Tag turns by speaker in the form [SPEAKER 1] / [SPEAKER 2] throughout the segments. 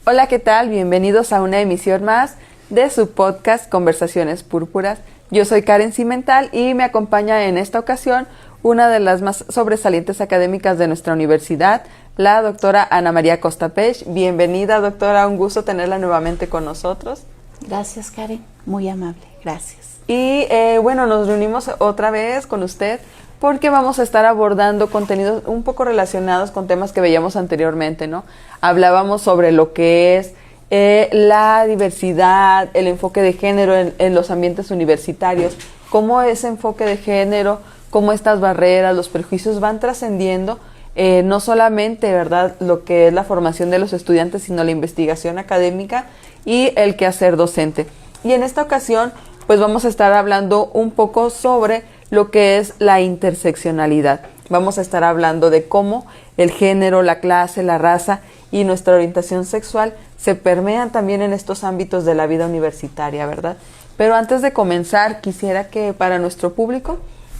[SPEAKER 1] Hola, ¿qué tal? Bienvenidos a una emisión más de su podcast Conversaciones Púrpuras. Yo soy Karen Cimental y me acompaña en esta ocasión una de las más sobresalientes académicas de nuestra universidad, la doctora Ana María Costapech. Bienvenida, doctora, un gusto tenerla nuevamente con nosotros.
[SPEAKER 2] Gracias, Karen, muy amable, gracias.
[SPEAKER 1] Y bueno, nos reunimos otra vez con usted porque vamos a estar abordando contenidos un poco relacionados con temas que veíamos anteriormente, ¿no? Hablábamos sobre lo que es la diversidad, el enfoque de género en los ambientes universitarios, cómo ese enfoque de género, cómo estas barreras, los prejuicios van trascendiendo, no solamente, ¿verdad?, lo que es la formación de los estudiantes, sino la investigación académica y el quehacer docente. Y en esta ocasión, pues vamos a estar hablando un poco sobre lo que es la interseccionalidad. Vamos a estar hablando de cómo el género, la clase, la raza y nuestra orientación sexual se permean también en estos ámbitos de la vida universitaria, ¿verdad? Pero antes de comenzar, quisiera que para nuestro público,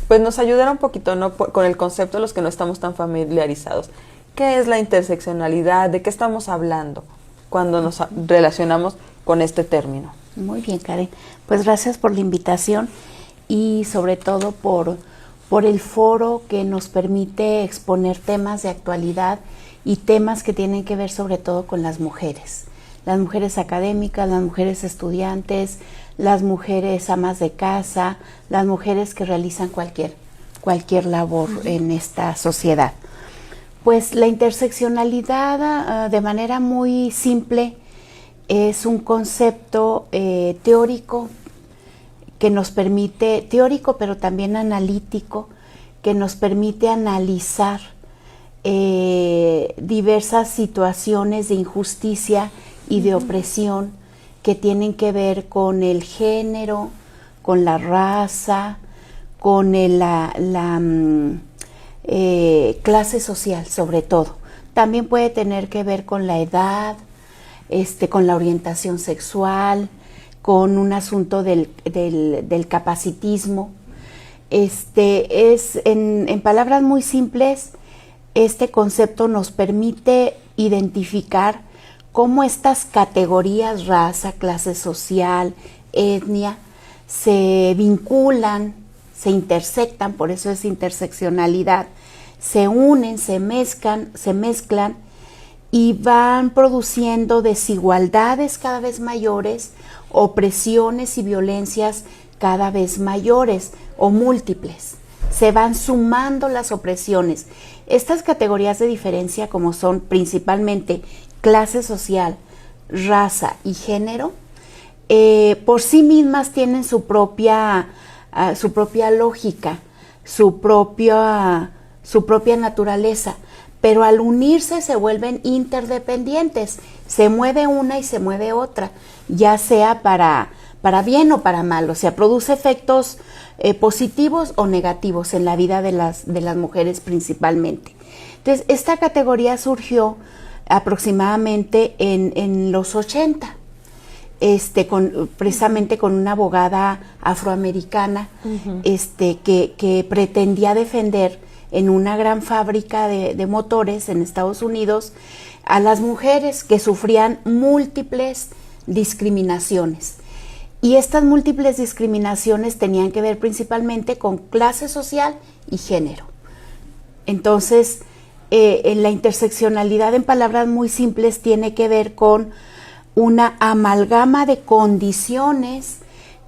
[SPEAKER 1] pues nos ayudara un poquito, ¿no?, con el concepto de los que no estamos tan familiarizados. ¿Qué es la interseccionalidad? ¿De qué estamos hablando cuando nos relacionamos con este término?
[SPEAKER 2] Muy bien, Karen. Pues gracias por la invitación y sobre todo por el foro que nos permite exponer temas de actualidad y temas que tienen que ver sobre todo con las mujeres académicas, las mujeres estudiantes, las mujeres amas de casa, las mujeres que realizan cualquier labor en esta sociedad. Pues la interseccionalidad, de manera muy simple, es un concepto teórico que nos permite, teórico pero también analítico, que nos permite analizar diversas situaciones de injusticia y de opresión que tienen que ver con el género, con la raza, con la clase social sobre todo. También puede tener que ver con la edad, con la orientación sexual, con un asunto del capacitismo. En palabras muy simples, este concepto nos permite identificar cómo estas categorías, raza, clase social, etnia, se vinculan, se intersectan, por eso es interseccionalidad, se unen, se mezclan y van produciendo desigualdades cada vez mayores, opresiones y violencias cada vez mayores o múltiples. Se van sumando las opresiones. Estas categorías de diferencia, como son principalmente clase social, raza y género, por sí mismas tienen su propia lógica, su propia naturaleza, pero al unirse se vuelven interdependientes. Se mueve una y se mueve otra, ya sea para bien o para mal, o sea, produce efectos positivos o negativos en la vida de las mujeres principalmente. Entonces, esta categoría surgió aproximadamente en los 80, precisamente con una abogada afroamericana, que pretendía defender en una gran fábrica de motores en Estados Unidos a las mujeres que sufrían múltiples discriminaciones. Y estas múltiples discriminaciones tenían que ver principalmente con clase social y género. Entonces, en la interseccionalidad, en palabras muy simples, tiene que ver con una amalgama de condiciones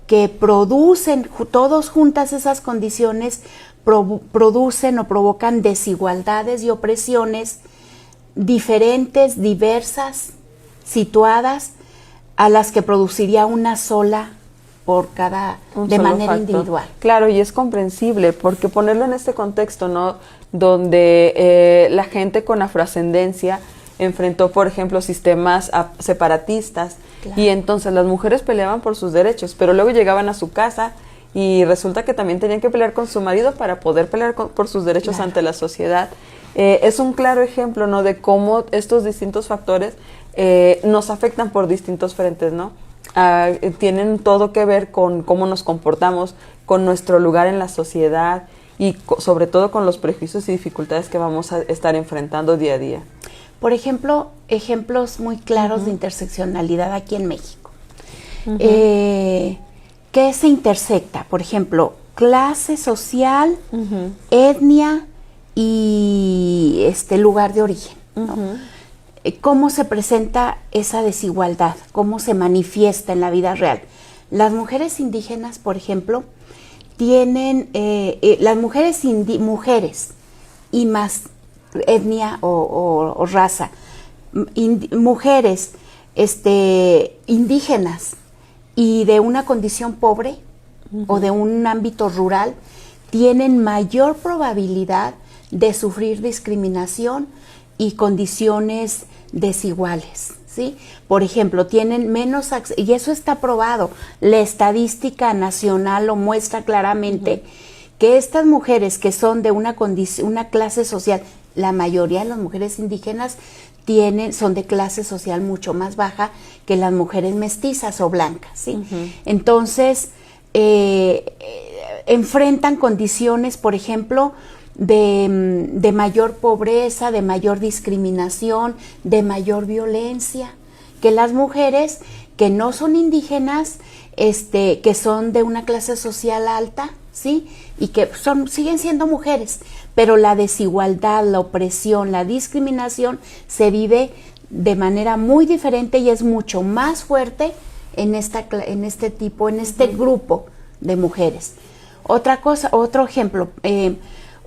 [SPEAKER 2] que producen, todos juntas esas condiciones, producen o provocan desigualdades y opresiones diferentes, diversas, situadas, a las que produciría una sola por cada, de manera individual.
[SPEAKER 1] Claro, y es comprensible, porque ponerlo en este contexto, ¿no?, donde la gente con afroascendencia enfrentó, por ejemplo, sistemas separatistas, claro, y entonces las mujeres peleaban por sus derechos, pero luego llegaban a su casa y resulta que también tenían que pelear con su marido para poder pelear por sus derechos, claro, ante la sociedad. Es un claro ejemplo, ¿no?, de cómo estos distintos factores nos afectan por distintos frentes, ¿no? Tienen todo que ver con cómo nos comportamos, con nuestro lugar en la sociedad y sobre todo con los prejuicios y dificultades que vamos a estar enfrentando día a día.
[SPEAKER 2] Por ejemplo, ejemplos muy claros de interseccionalidad aquí en México. ¿Qué se intersecta? Por ejemplo, clase social, etnia y lugar de origen, ¿no? ¿Cómo se presenta esa desigualdad? ¿Cómo se manifiesta en la vida real? Las mujeres indígenas, por ejemplo, tienen, las mujeres y más etnia o raza, mujeres indígenas y de una condición pobre o de un ámbito rural, tienen mayor probabilidad de sufrir discriminación y condiciones desiguales, ¿sí? Por ejemplo, tienen menos acceso, y eso está probado, la estadística nacional lo muestra claramente, que estas mujeres que son de una clase social, la mayoría de las mujeres indígenas son de clase social mucho más baja que las mujeres mestizas o blancas, ¿sí? Entonces, enfrentan condiciones, por ejemplo, de mayor pobreza, de mayor discriminación, de mayor violencia, que las mujeres que no son indígenas, que son de una clase social alta, ¿sí? Y que siguen siendo mujeres, pero la desigualdad, la opresión, la discriminación se vive de manera muy diferente y es mucho más fuerte en este grupo de mujeres. Otro ejemplo,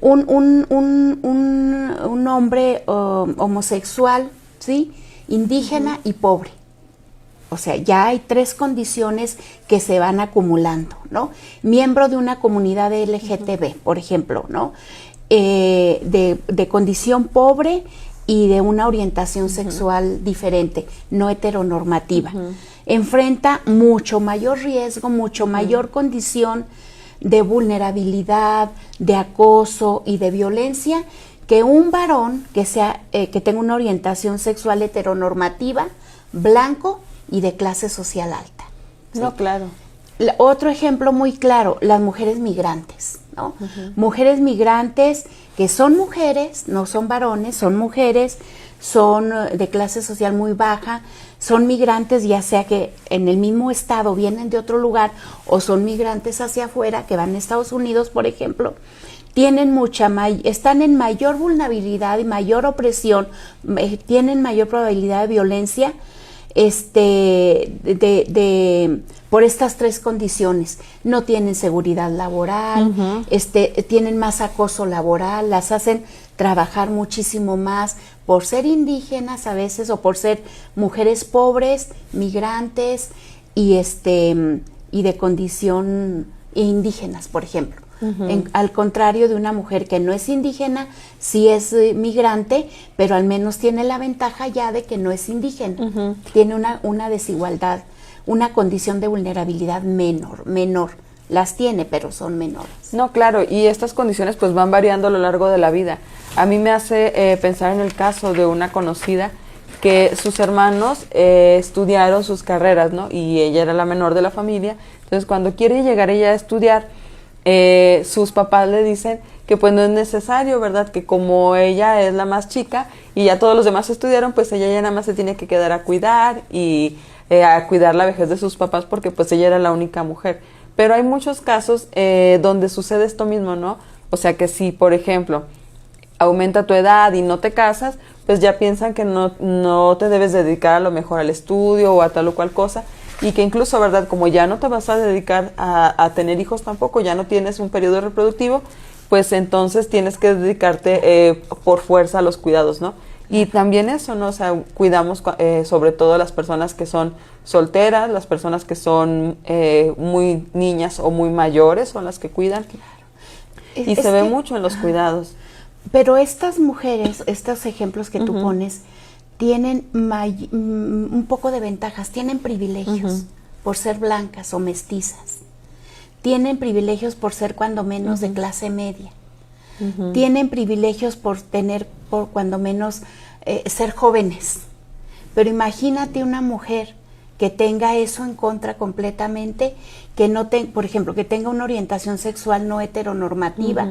[SPEAKER 2] un hombre homosexual, ¿sí? Indígena y pobre. O sea, ya hay 3 condiciones que se van acumulando, ¿no? Miembro de una comunidad LGTB, por ejemplo, ¿no? De condición pobre y de una orientación sexual diferente, no heteronormativa. Enfrenta mucho mayor riesgo, mucho mayor condición de vulnerabilidad, de acoso y de violencia que un varón que tenga una orientación sexual heteronormativa, blanco y de clase social alta, ¿sí?
[SPEAKER 1] No, claro.
[SPEAKER 2] Otro ejemplo muy claro, las mujeres migrantes, ¿no? Mujeres migrantes que son mujeres, no son varones, son mujeres, son de clase social muy baja, son migrantes ya sea que en el mismo estado vienen de otro lugar o son migrantes hacia afuera que van a Estados Unidos, por ejemplo, están en mayor vulnerabilidad y mayor opresión, tienen mayor probabilidad de violencia por estas 3 condiciones. No tienen seguridad laboral, tienen más acoso laboral, las hacen trabajar muchísimo más por ser indígenas a veces o por ser mujeres pobres, migrantes y de condición indígenas, por ejemplo. Al contrario de una mujer que no es indígena, sí es migrante, pero al menos tiene la ventaja ya de que no es indígena. Tiene una desigualdad, una condición de vulnerabilidad menor. Las tiene, pero son menores.
[SPEAKER 1] No, claro, y estas condiciones pues van variando a lo largo de la vida. A mí me hace pensar en el caso de una conocida que sus hermanos estudiaron sus carreras, ¿no? Y ella era la menor de la familia. Entonces, cuando quiere llegar ella a estudiar, sus papás le dicen que pues no es necesario, ¿verdad? Que como ella es la más chica y ya todos los demás estudiaron, pues ella ya nada más se tiene que quedar a cuidar y a cuidar la vejez de sus papás porque pues ella era la única mujer. Pero hay muchos casos donde sucede esto mismo, ¿no? O sea que si, por ejemplo, aumenta tu edad y no te casas, pues ya piensan que no te debes dedicar a lo mejor al estudio o a tal o cual cosa. Y que incluso, ¿verdad? Como ya no te vas a dedicar a tener hijos tampoco, ya no tienes un periodo reproductivo, pues entonces tienes que dedicarte por fuerza a los cuidados, ¿no? Y también eso, ¿no? O sea, cuidamos sobre todo a las personas que son solteras, las personas que son muy niñas o muy mayores son las que cuidan. Claro. Y se ve mucho en los cuidados.
[SPEAKER 2] Pero estas mujeres, estos ejemplos que tú pones, tienen un poco de ventajas, tienen privilegios por ser blancas o mestizas, tienen privilegios por ser cuando menos de clase media, tienen privilegios por cuando menos ser jóvenes. Pero imagínate una mujer que tenga eso en contra completamente, que por ejemplo, que tenga una orientación sexual no heteronormativa,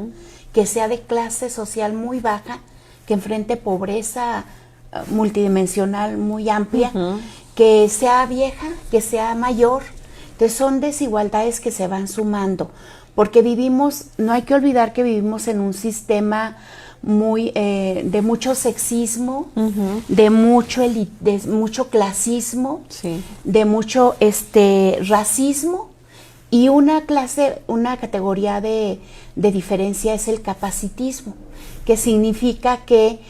[SPEAKER 2] que sea de clase social muy baja, que enfrente pobreza multidimensional muy amplia, que sea vieja, que sea mayor. Entonces son desigualdades que se van sumando, porque vivimos, no hay que olvidar que vivimos en un sistema muy de mucho sexismo, de mucho clasismo,
[SPEAKER 1] Sí.
[SPEAKER 2] de mucho racismo, y una categoría de diferencia es el capacitismo, que significa que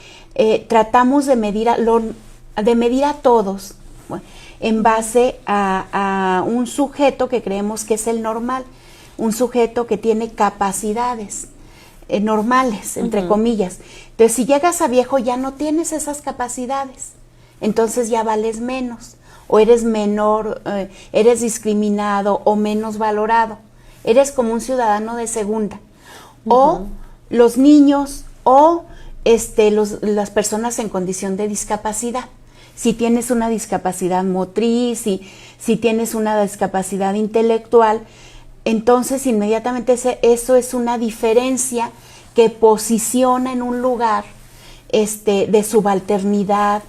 [SPEAKER 2] tratamos de medir a todos, bueno, en base a un sujeto que creemos que es el normal, un sujeto que tiene capacidades normales, entre comillas. Entonces, si llegas a viejo ya no tienes esas capacidades, entonces ya vales menos, o eres menor, eres discriminado o menos valorado, eres como un ciudadano de segunda. O los niños o las personas en condición de discapacidad. Si tienes una discapacidad motriz, si tienes una discapacidad intelectual, entonces inmediatamente eso es una diferencia que posiciona en un lugar de subalternidad,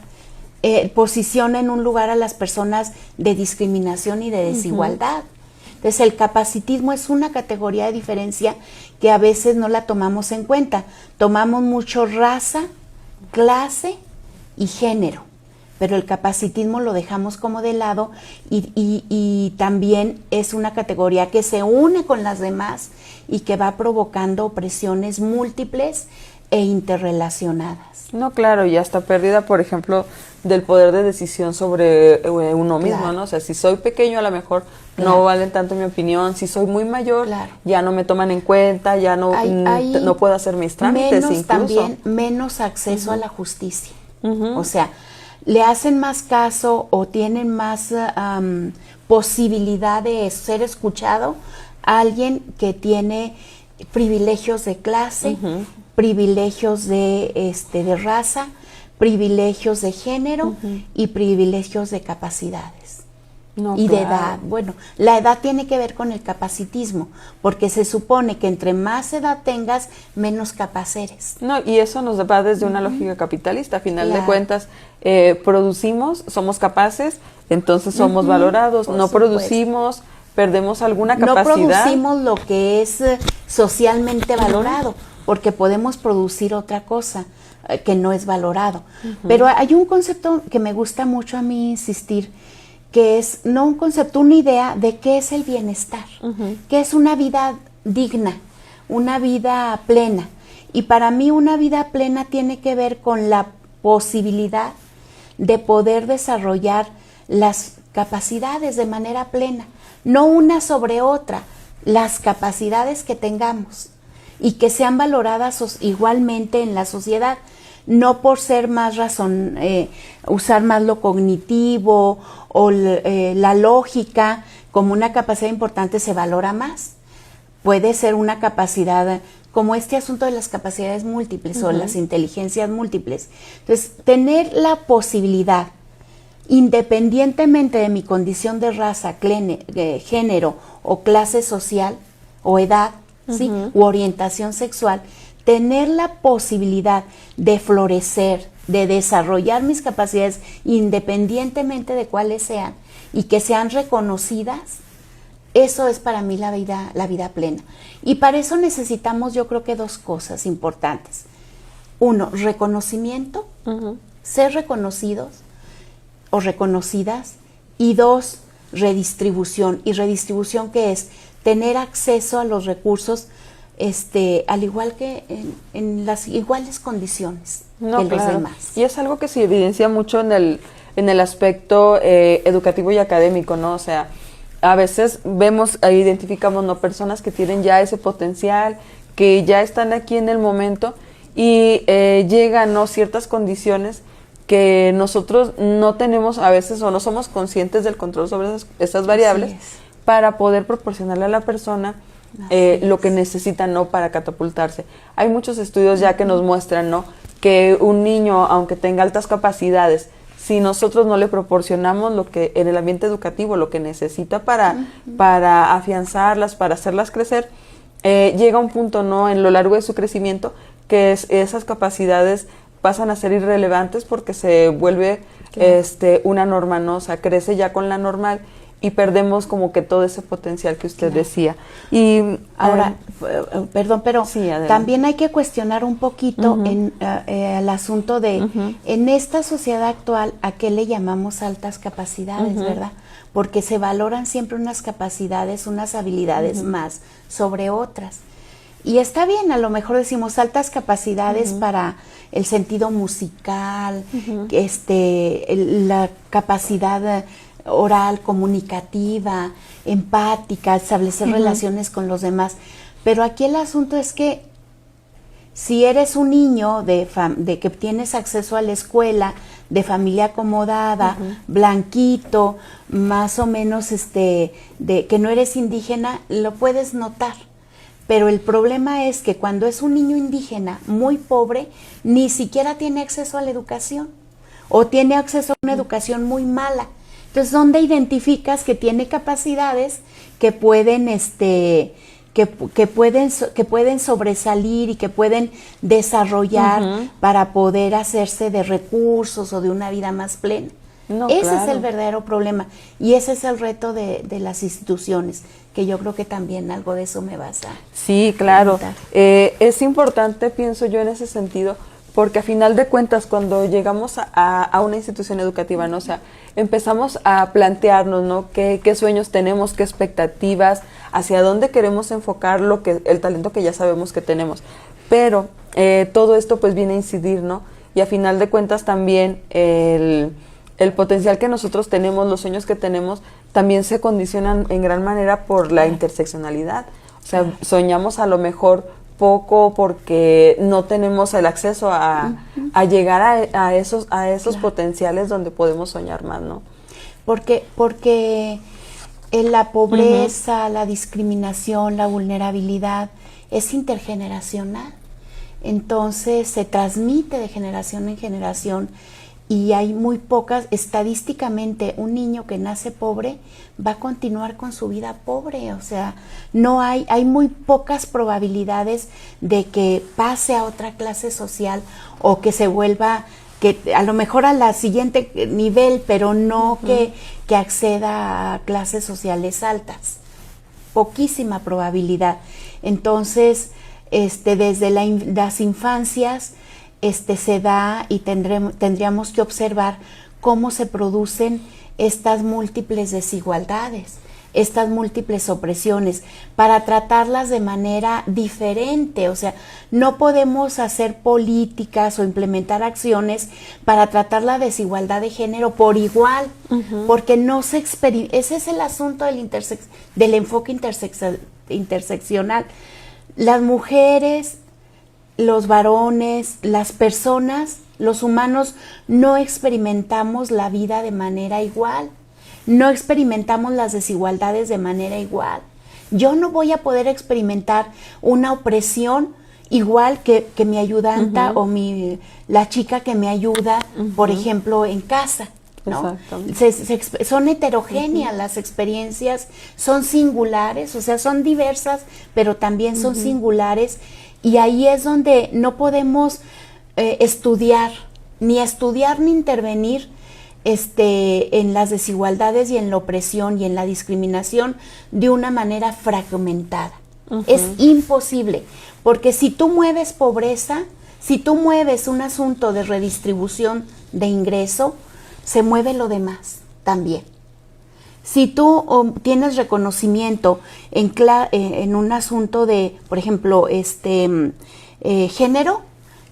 [SPEAKER 2] posiciona en un lugar a las personas de discriminación y de desigualdad. Entonces el capacitismo es una categoría de diferencia que a veces no la tomamos en cuenta. Tomamos mucho raza, clase y género, pero el capacitismo lo dejamos como de lado y también es una categoría que se une con las demás y que va provocando opresiones múltiples e interrelacionadas.
[SPEAKER 1] No, claro, y hasta pérdida, por ejemplo, del poder de decisión sobre uno mismo,
[SPEAKER 2] Claro.
[SPEAKER 1] ¿no? O sea, si soy pequeño a lo mejor
[SPEAKER 2] Claro.
[SPEAKER 1] no valen tanto mi opinión, si soy muy mayor
[SPEAKER 2] Claro.
[SPEAKER 1] ya no me toman en cuenta, ya no,
[SPEAKER 2] Hay
[SPEAKER 1] no puedo hacer mis trámites
[SPEAKER 2] menos
[SPEAKER 1] incluso.
[SPEAKER 2] también, menos acceso a la justicia. O sea, le hacen más caso o tienen más posibilidad de ser escuchado a alguien que tiene privilegios de clase, privilegios de raza, privilegios de género y privilegios de capacidades.
[SPEAKER 1] No,
[SPEAKER 2] Y de
[SPEAKER 1] claro.
[SPEAKER 2] edad. Bueno, la edad tiene que ver con el capacitismo, porque se supone que entre más edad tengas, menos capaz eres.
[SPEAKER 1] No, y eso nos va desde una lógica capitalista. A final de
[SPEAKER 2] Claro.
[SPEAKER 1] cuentas, producimos, somos capaces, entonces somos valorados.
[SPEAKER 2] Por
[SPEAKER 1] No
[SPEAKER 2] supuesto.
[SPEAKER 1] producimos, perdemos alguna
[SPEAKER 2] No
[SPEAKER 1] capacidad.
[SPEAKER 2] producimos lo que es socialmente valorado, porque podemos producir otra cosa que no es valorado. Pero hay un concepto que me gusta mucho a mí insistir, que es no un concepto, una idea de qué es el bienestar, qué es una vida digna, una vida plena. Y para mí una vida plena tiene que ver con la posibilidad de poder desarrollar las capacidades de manera plena, no una sobre otra, las capacidades que tengamos y que sean valoradas igualmente en la sociedad, no por ser más usar más lo cognitivo o la lógica como una capacidad importante se valora más. Puede ser una capacidad como este asunto de las capacidades múltiples o las inteligencias múltiples. Entonces, tener la posibilidad, independientemente de mi condición de raza, género o clase social o edad, ¿sí? u orientación sexual, tener la posibilidad de florecer, de desarrollar mis capacidades independientemente de cuáles sean y que sean reconocidas, eso es para mí la vida plena. Y para eso necesitamos, yo creo que dos cosas importantes. Uno, reconocimiento, ser reconocidos o reconocidas, y dos, redistribución. ¿Y redistribución qué es? Tener acceso a los recursos al igual que en las iguales condiciones que los demás.
[SPEAKER 1] Y es algo que se evidencia mucho en el aspecto educativo y académico, ¿no? O sea, a veces vemos, identificamos, ¿no?, personas que tienen ya ese potencial, que ya están aquí en el momento y llegan, ¿no?, ciertas condiciones que nosotros no tenemos a veces o no somos conscientes del control sobre esas variables para poder proporcionarle a la persona lo que necesitan, ¿no?, para catapultarse. Hay muchos estudios ya que nos muestran, ¿no?, que un niño, aunque tenga altas capacidades, si nosotros no le proporcionamos lo que en el ambiente educativo, lo que necesita para afianzarlas, para hacerlas crecer, llega un punto, ¿no?, en lo largo de su crecimiento, que esas capacidades pasan a ser irrelevantes porque se vuelve una norma, ¿no? O sea, crece ya con la normal y perdemos como que todo ese potencial que usted decía. Y
[SPEAKER 2] ahora, perdón, pero
[SPEAKER 1] sí,
[SPEAKER 2] también hay que cuestionar un poquito el asunto de, en esta sociedad actual, ¿a qué le llamamos altas capacidades, verdad? Porque se valoran siempre unas capacidades, unas habilidades más sobre otras. Y está bien, a lo mejor decimos altas capacidades para el sentido musical, la capacidad oral, comunicativa, empática, establecer relaciones con los demás. Pero aquí el asunto es que si eres un niño de que tienes acceso a la escuela, de familia acomodada, blanquito, más o menos de que no eres indígena, lo puedes notar. Pero el problema es que cuando es un niño indígena muy pobre, ni siquiera tiene acceso a la educación o tiene acceso a una educación muy mala. Entonces, ¿dónde identificas que tiene capacidades que pueden que pueden sobresalir y que pueden desarrollar para poder hacerse de recursos o de una vida más plena? No, ese es el verdadero problema y ese es el reto de las instituciones, que yo creo que también algo de eso me vas a
[SPEAKER 1] Sí, claro. Es importante, pienso yo, en ese sentido, porque a final de cuentas cuando llegamos a una institución educativa, ¿no? O sea, empezamos a plantearnos, ¿no? ¿Qué sueños tenemos, qué expectativas, hacia dónde queremos enfocar el talento que ya sabemos que tenemos? Pero todo esto pues viene a incidir, ¿no? Y a final de cuentas también el potencial que nosotros tenemos, los sueños que tenemos, también se condicionan en gran manera por la interseccionalidad. O sea, soñamos a lo mejor poco porque no tenemos el acceso a llegar a esos potenciales donde podemos soñar más, ¿no?
[SPEAKER 2] Porque la pobreza, la discriminación, la vulnerabilidad es intergeneracional. Entonces se transmite de generación en generación y hay muy pocas, estadísticamente un niño que nace pobre va a continuar con su vida pobre, o sea, hay muy pocas probabilidades de que pase a otra clase social o que se vuelva, que a lo mejor a la siguiente nivel, pero no que acceda a clases sociales altas, poquísima probabilidad. Entonces, desde las infancias, se da y tendríamos que observar cómo se producen estas múltiples desigualdades, estas múltiples opresiones, para tratarlas de manera diferente. O sea, no podemos hacer políticas o implementar acciones para tratar la desigualdad de género por igual, porque no se experimenta. Ese es el asunto del enfoque interseccional. Las mujeres, los varones, las personas, los humanos, no experimentamos la vida de manera igual, no experimentamos las desigualdades de manera igual. Yo no voy a poder experimentar una opresión igual que mi ayudanta o la chica que me ayuda, por ejemplo, en casa, ¿no? Son heterogéneas las experiencias, son singulares, o sea, son diversas, pero también son singulares. Y ahí es donde no podemos estudiar ni intervenir en las desigualdades y en la opresión y en la discriminación de una manera fragmentada. Es imposible, porque si tú mueves pobreza, si tú mueves un asunto de redistribución de ingreso, se mueve lo demás también. Si tú tienes reconocimiento en un asunto de, por ejemplo, género,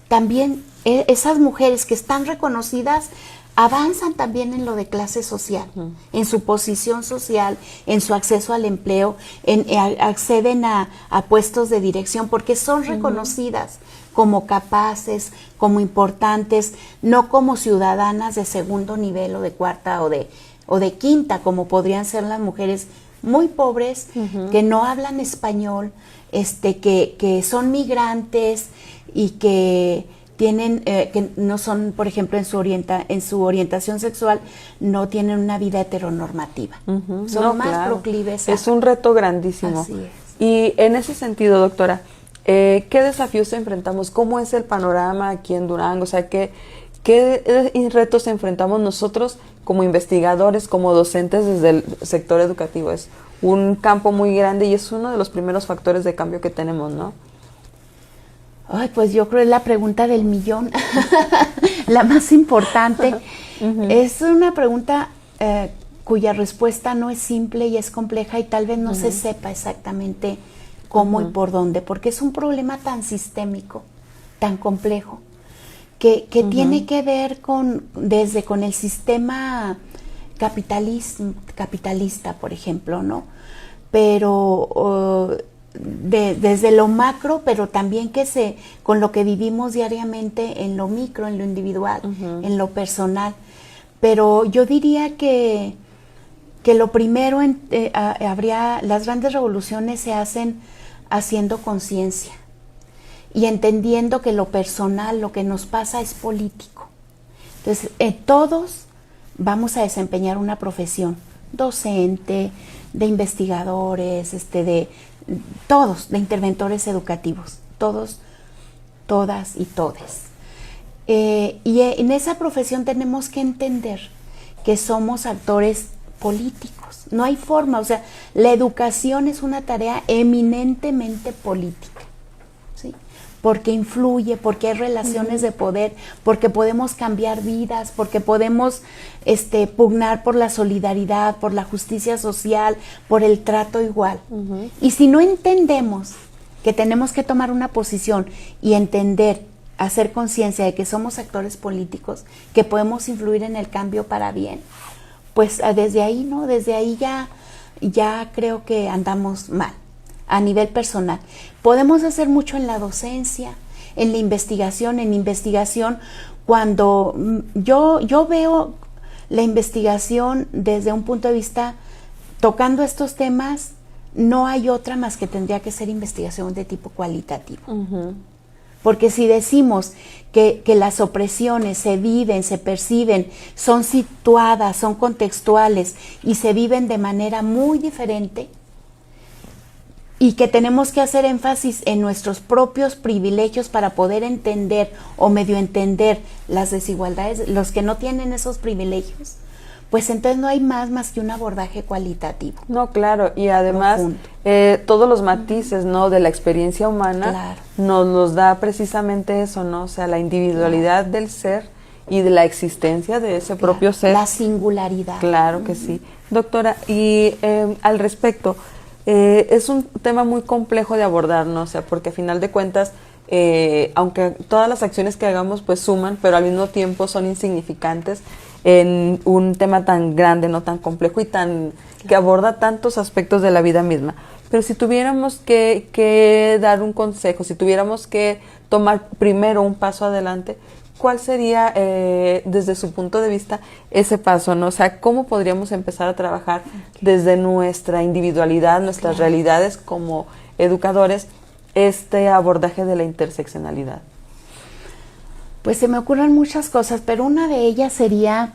[SPEAKER 2] también esas mujeres que están reconocidas avanzan también en lo de clase social, en su posición social, en su acceso al empleo, acceden a puestos de dirección porque son reconocidas como capaces, como importantes, no como ciudadanas de segundo nivel o de cuarta o de quinta, como podrían ser las mujeres muy pobres, que no hablan español, que son migrantes y que tienen, que no son, por ejemplo, en su orientación sexual, no tienen una vida heteronormativa. Son más proclives a...
[SPEAKER 1] Es un reto grandísimo.
[SPEAKER 2] Así es.
[SPEAKER 1] Y en ese sentido, doctora, ¿qué desafíos enfrentamos? ¿Cómo es el panorama aquí en Durango? O sea, ¿qué retos enfrentamos nosotros como investigadores, como docentes desde el sector educativo? Es un campo muy grande y es uno de los primeros factores de cambio que tenemos, ¿no?
[SPEAKER 2] Ay, pues yo creo que es la pregunta del millón, la más importante. Es una pregunta cuya respuesta no es simple y es compleja y tal vez no se sepa exactamente cómo y por dónde, porque es un problema tan sistémico, tan complejo, que tiene que ver con el sistema capitalista, por ejemplo, ¿no? Pero desde lo macro, pero también con lo que vivimos diariamente en lo micro, en lo individual, en lo personal. Pero yo diría que lo primero las grandes revoluciones se hacen haciendo conciencia y entendiendo que lo personal, lo que nos pasa es político. Entonces, todos vamos a desempeñar una profesión, docente, de investigadores, todos, de interventores educativos, todos, todas y todes. Y en esa profesión tenemos que entender que somos actores políticos. No hay forma, o sea, la educación es una tarea eminentemente política, ¿sí? Porque influye, porque hay relaciones de poder, porque podemos cambiar vidas, porque podemos pugnar por la solidaridad, por la justicia social, por el trato igual. Y si no entendemos que tenemos que tomar una posición y entender, hacer conciencia de que somos actores políticos, que podemos influir en el cambio para bien, pues desde ahí, ¿no? Desde ahí ya creo que andamos mal a nivel personal. Podemos hacer mucho en la docencia, en la investigación. En investigación, cuando yo veo la investigación desde un punto de vista, tocando estos temas, no hay otra más que tendría que ser investigación de tipo cualitativo. Porque si decimos que las opresiones se viven, se perciben, son situadas, son contextuales y se viven de manera muy diferente, y que tenemos que hacer énfasis en nuestros propios privilegios para poder entender o medio entender las desigualdades, los que no tienen esos privilegios, pues entonces no hay más que un abordaje cualitativo.
[SPEAKER 1] No, claro, y además todos los matices, ¿no?, de la experiencia humana nos los da precisamente eso, ¿no? O sea, la individualidad del ser y de la existencia de ese propio ser.
[SPEAKER 2] La singularidad.
[SPEAKER 1] Claro que sí. Doctora, y al respecto, es un tema muy complejo de abordar, ¿no? O sea, porque a final de cuentas, aunque todas las acciones que hagamos pues suman, pero al mismo tiempo son insignificantes en un tema tan grande, no tan complejo y que aborda tantos aspectos de la vida misma. Pero si tuviéramos que dar un consejo, si tuviéramos que tomar primero un paso adelante, ¿cuál sería, desde su punto de vista, ese paso, ¿no? O sea, ¿cómo podríamos empezar a trabajar desde nuestra individualidad, nuestras realidades como educadores, este abordaje de la interseccionalidad?
[SPEAKER 2] Pues se me ocurren muchas cosas, pero una de ellas sería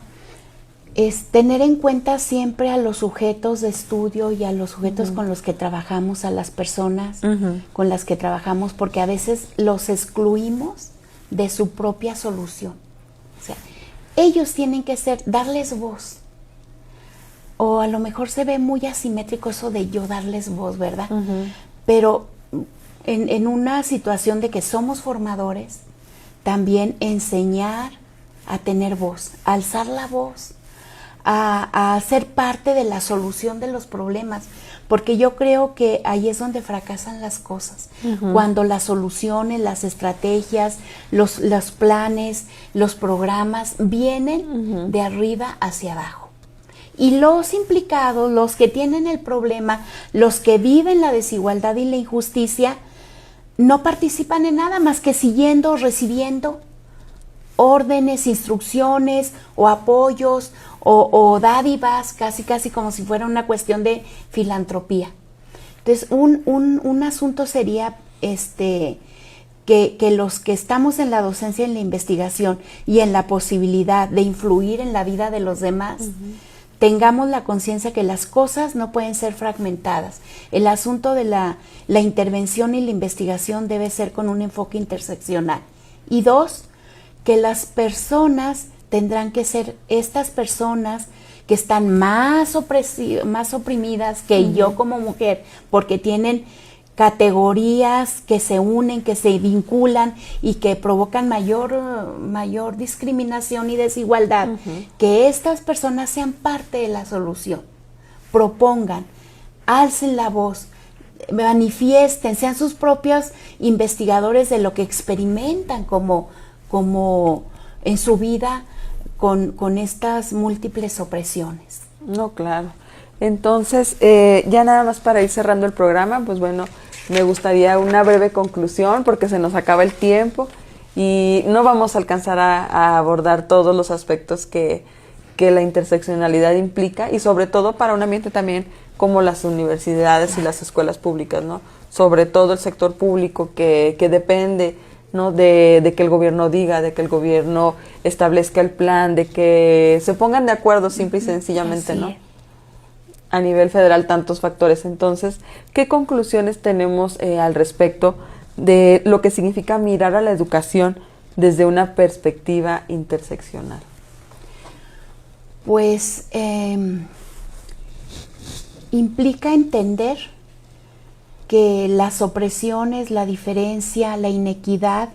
[SPEAKER 2] tener en cuenta siempre a los sujetos de estudio y a los sujetos con los que trabajamos, a las personas con las que trabajamos, porque a veces los excluimos de su propia solución. O sea, ellos tienen que darles voz. O a lo mejor se ve muy asimétrico eso de yo darles voz, ¿verdad? Pero en una situación de que somos formadores, también enseñar a tener voz, a alzar la voz, a ser parte de la solución de los problemas, porque yo creo que ahí es donde fracasan las cosas, cuando las soluciones, las estrategias, los planes, los programas vienen de arriba hacia abajo. Y los implicados, los que tienen el problema, los que viven la desigualdad y la injusticia, no participan en nada más que siguiendo o recibiendo órdenes, instrucciones o apoyos o dádivas, casi como si fuera una cuestión de filantropía. Entonces, un asunto sería que los que estamos en la docencia, en la investigación y en la posibilidad de influir en la vida de los demás, tengamos la conciencia que las cosas no pueden ser fragmentadas. El asunto de la intervención y la investigación debe ser con un enfoque interseccional. Y 2, que las personas tendrán que ser estas personas que están más oprimidas que yo como mujer, porque tienen categorías que se unen, que se vinculan y que provocan mayor discriminación y desigualdad, que estas personas sean parte de la solución, propongan, alcen la voz, manifiesten, sean sus propios investigadores de lo que experimentan como en su vida con estas múltiples opresiones.
[SPEAKER 1] No, claro. Entonces, ya nada más para ir cerrando el programa, pues bueno, me gustaría una breve conclusión porque se nos acaba el tiempo y no vamos a alcanzar a abordar todos los aspectos que la interseccionalidad implica y sobre todo para un ambiente también como las universidades y las escuelas públicas, ¿no? Sobre todo el sector público que depende, ¿no? de que el gobierno diga, de que el gobierno establezca el plan, de que se pongan de acuerdo simple y sencillamente,
[SPEAKER 2] Así
[SPEAKER 1] ¿no?
[SPEAKER 2] es.
[SPEAKER 1] A nivel federal tantos factores. Entonces, ¿qué conclusiones tenemos al respecto de lo que significa mirar a la educación desde una perspectiva interseccional?
[SPEAKER 2] Pues implica entender que las opresiones, la diferencia, la inequidad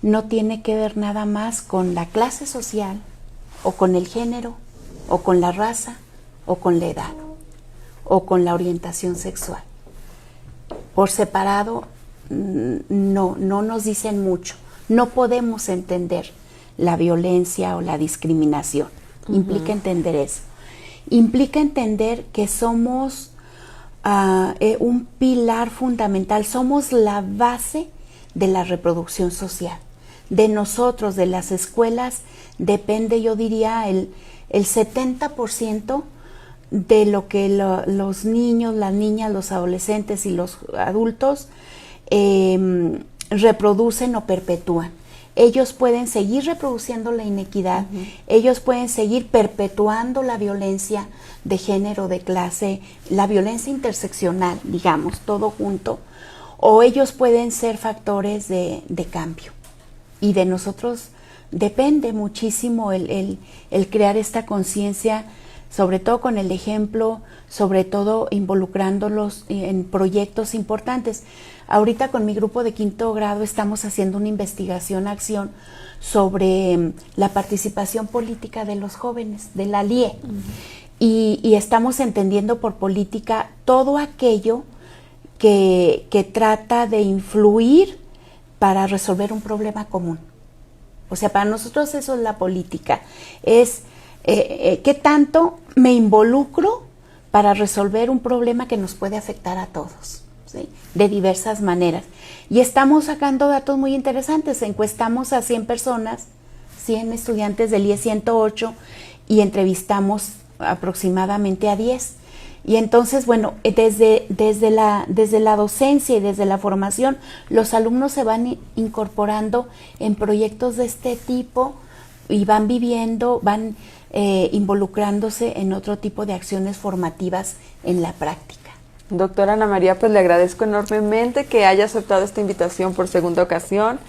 [SPEAKER 2] no tiene que ver nada más con la clase social o con el género o con la raza o con la edad o con la orientación sexual. Por separado no nos dicen mucho. No podemos entender la violencia o la discriminación. Implica entender eso. Implica entender que somos un pilar fundamental, somos la base de la reproducción social. De nosotros, de las escuelas, depende, yo diría, el 70% de lo que los niños, las niñas, los adolescentes y los adultos reproducen o perpetúan. Ellos pueden seguir reproduciendo la inequidad, ellos pueden seguir perpetuando la violencia de género, de clase, la violencia interseccional, digamos, todo junto, o ellos pueden ser factores de cambio. Y de nosotros depende muchísimo el crear esta conciencia, sobre todo con el ejemplo, sobre todo involucrándolos en proyectos importantes. Ahorita con mi grupo de 5º grado estamos haciendo una investigación-acción sobre la participación política de los jóvenes, de la LIE. Y estamos entendiendo por política todo aquello que trata de influir para resolver un problema común. O sea, para nosotros eso es la política. Es qué tanto me involucro para resolver un problema que nos puede afectar a todos, ¿sí? De diversas maneras. Y estamos sacando datos muy interesantes. Encuestamos a 100 personas, 100 estudiantes del IE 108 y entrevistamos aproximadamente a 10. Y entonces, bueno, desde la docencia y desde la formación, los alumnos se van incorporando en proyectos de este tipo y van viviendo, van involucrándose en otro tipo de acciones formativas en la práctica.
[SPEAKER 1] Doctora Ana María, pues le agradezco enormemente que haya aceptado esta invitación por segunda ocasión.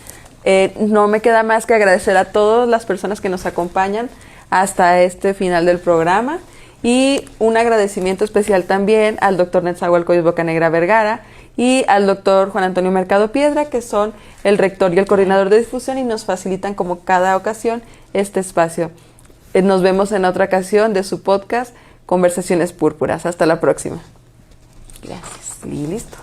[SPEAKER 1] No me queda más que agradecer a todas las personas que nos acompañan hasta este final del programa y un agradecimiento especial también al doctor Netzahualcóyotl Bocanegra Vergara y al doctor Juan Antonio Mercado Piedra, que son el rector y el coordinador de difusión y nos facilitan como cada ocasión este espacio. Nos vemos en otra ocasión de su podcast Conversaciones Púrpuras. Hasta la próxima.
[SPEAKER 2] Gracias.
[SPEAKER 1] Y listo.